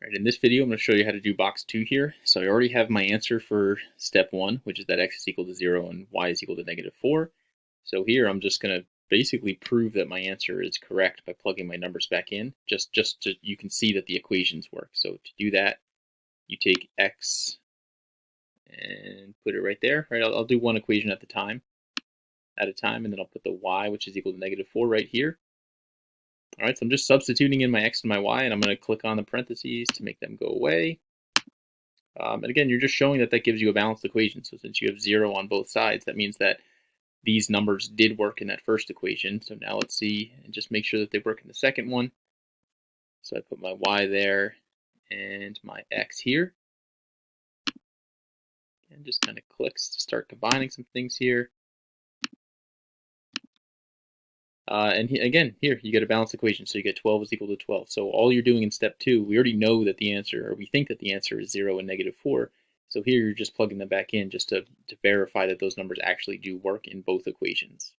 Right, in this video, I'm going to show you how to do box 2 here. So I already have my answer for step 1, which is that x is equal to 0 and y is equal to -4. So here I'm just going to basically prove that my answer is correct by plugging my numbers back in, just so you can see that the equations work. So to do that, you take x and put it right there. Right, I'll do one equation at a time, and then I'll put the y, which is equal to -4, right here. All right, so I'm just substituting in my x and my y, and I'm going to click on the parentheses to make them go away. And again, you're just showing that that gives you a balanced equation. So since you have 0 on both sides, that means that these numbers did work in that first equation. So now let's see and just make sure that they work in the second one. So I put my y there and my x here. And just kind of clicks to start combining some things here. Again, here you get a balanced equation. So you get 12 is equal to 12. So all you're doing in step 2, we already know that the answer, or we think that the answer is 0 and -4. So here you're just plugging them back in just to verify that those numbers actually do work in both equations.